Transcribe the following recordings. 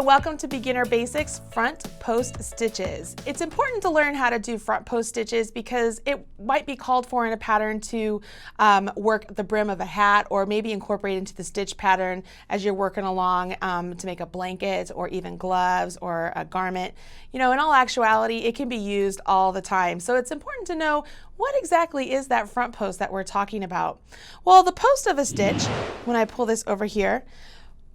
Hello, welcome to Beginner Basics Front Post Stitches. It's important to learn how to do front post stitches because it might be called for in a pattern to work the brim of a hat, or maybe incorporate into the stitch pattern as you're working along to make a blanket or even gloves or a garment. You know, in all actuality, it can be used all the time. So it's important to know what exactly is that front post that we're talking about. Well, the post of a stitch, when I pull this over here,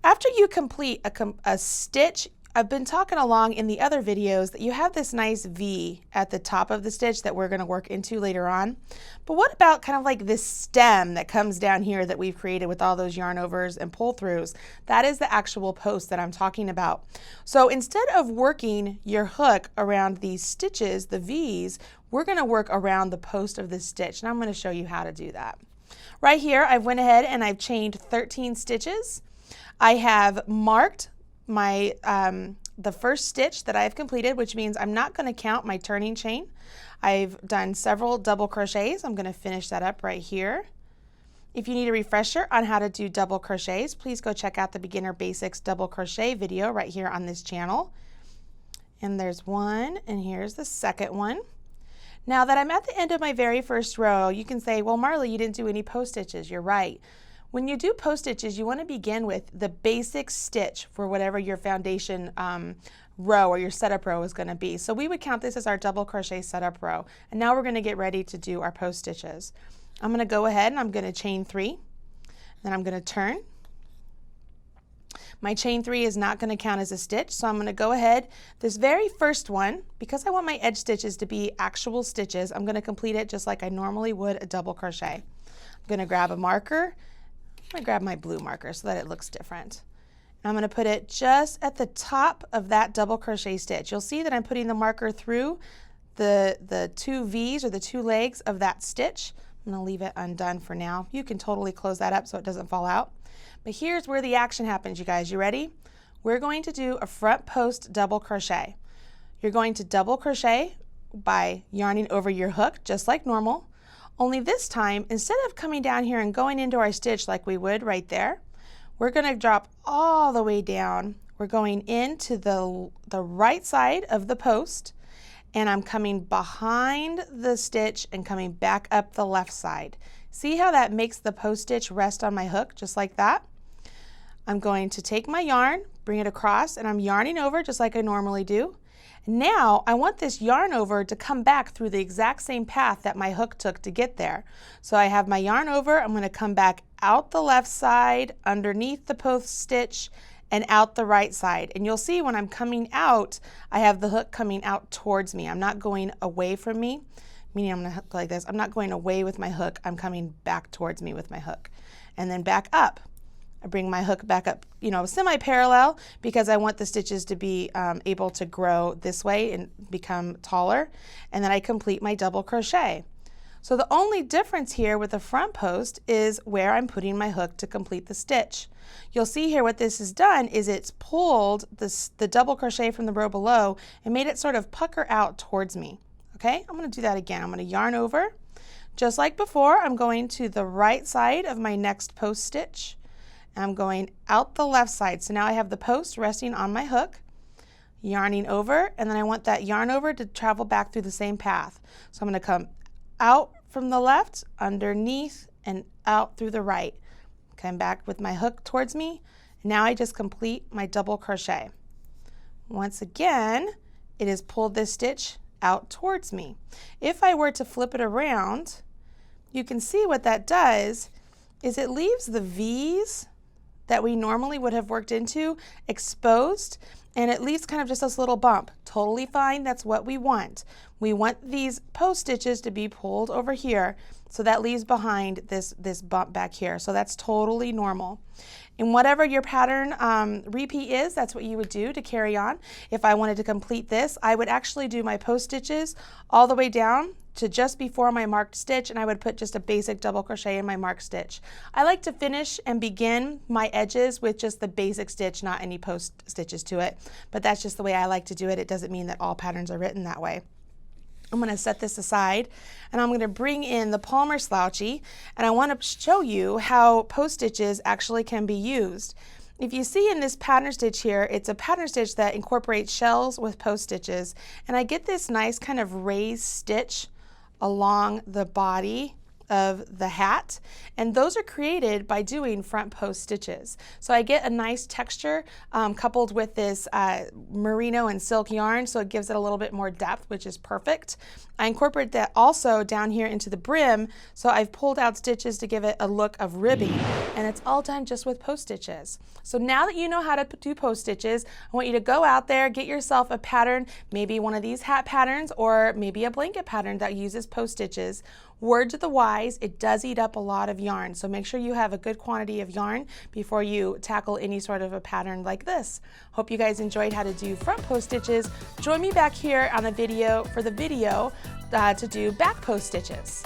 after you complete a stitch, I've been talking along in the other videos that you have this nice V at the top of the stitch that we're going to work into later on. But what about kind of like this stem that comes down here that we've created with all those yarn overs and pull throughs? That is the actual post that I'm talking about. So instead of working your hook around these stitches, the V's, we're going to work around the post of this stitch, and I'm going to show you how to do that. Right here, I've went ahead and I've chained 13 stitches. I have marked my the first stitch that I've completed, which means I'm not going to count my turning chain. I've done several double crochets. I'm going to finish that up right here. If you need a refresher on how to do double crochets, please go check out the Beginner Basics double crochet video right here on this channel. And there's one, and here's the second one. Now that I'm at the end of my very first row, you can say, well, Marley, you didn't do any post stitches. You're right. When you do post stitches, you want to begin with the basic stitch for whatever your foundation row or your setup row is going to be. So we would count this as our double crochet setup row. And now we're going to get ready to do our post stitches. I'm going to go ahead and I'm going to chain 3. Then I'm going to turn. My chain 3 is not going to count as a stitch, so I'm going to go ahead. This very first one, because I want my edge stitches to be actual stitches, I'm going to complete it just like I normally would a double crochet. I'm going to grab a marker. I'm going to grab my blue marker so that it looks different. I'm going to put it just at the top of that double crochet stitch. You'll see that I'm putting the marker through the two V's or the two legs of that stitch. I'm going to leave it undone for now. You can totally close that up so it doesn't fall out. But here's where the action happens, you guys. You ready? We're going to do a front post double crochet. You're going to double crochet by yarning over your hook just like normal. Only this time, instead of coming down here and going into our stitch like we would right there, we're going to drop all the way down. We're going into the right side of the post, and I'm coming behind the stitch and coming back up the left side. See how that makes the post stitch rest on my hook just like that? I'm going to take my yarn, bring it across, and I'm yarning over just like I normally do. Now I want this yarn over to come back through the exact same path that my hook took to get there. So I have my yarn over, I'm going to come back out the left side, underneath the post stitch, and out the right side. And you'll see when I'm coming out, I have the hook coming out towards me. I'm not going away from me, meaning I'm going to hook like this. I'm not going away with my hook, I'm coming back towards me with my hook. And then back up. I bring my hook back up, you know, semi-parallel, because I want the stitches to be able to grow this way and become taller. And then I complete my double crochet. So the only difference here with the front post is where I'm putting my hook to complete the stitch. You'll see here what this has done is it's pulled the double crochet from the row below and made it sort of pucker out towards me. Okay, I'm going to do that again. I'm going to yarn over. Just like before, I'm going to the right side of my next post stitch. I'm going out the left side. So now I have the post resting on my hook, yarning over, and then I want that yarn over to travel back through the same path. So I'm going to come out from the left, underneath, and out through the right. Come back with my hook towards me. Now I just complete my double crochet. Once again, it has pulled this stitch out towards me. If I were to flip it around, you can see what that does is it leaves the V's that we normally would have worked into exposed, and it leaves kind of just this little bump. Totally fine, that's what we want. We want these post stitches to be pulled over here, so that leaves behind this bump back here. So that's totally normal. And whatever your pattern repeat is, that's what you would do to carry on. If I wanted to complete this, I would actually do my post stitches all the way down to just before my marked stitch, and I would put just a basic double crochet in my marked stitch. I like to finish and begin my edges with just the basic stitch, not any post stitches to it, but that's just the way I like to do it. It doesn't mean that all patterns are written that way. I'm going to set this aside, and I'm going to bring in the Palmer Slouchy, and I want to show you how post stitches actually can be used. If you see in this pattern stitch here, it's a pattern stitch that incorporates shells with post stitches, and I get this nice kind of raised stitch along the body of the hat, and those are created by doing front post stitches. So I get a nice texture coupled with this merino and silk yarn, so it gives it a little bit more depth, which is perfect. I incorporate that also down here into the brim, so I've pulled out stitches to give it a look of ribbing, and it's all done just with post stitches. So now that you know how to do post stitches, I want you to go out there, get yourself a pattern, maybe one of these hat patterns or maybe a blanket pattern that uses post stitches. Word to the wise, it does eat up a lot of yarn, so make sure you have a good quantity of yarn before you tackle any sort of a pattern like this. Hope you guys enjoyed how to do front post stitches. Join me back here on the video for the video to do back post stitches.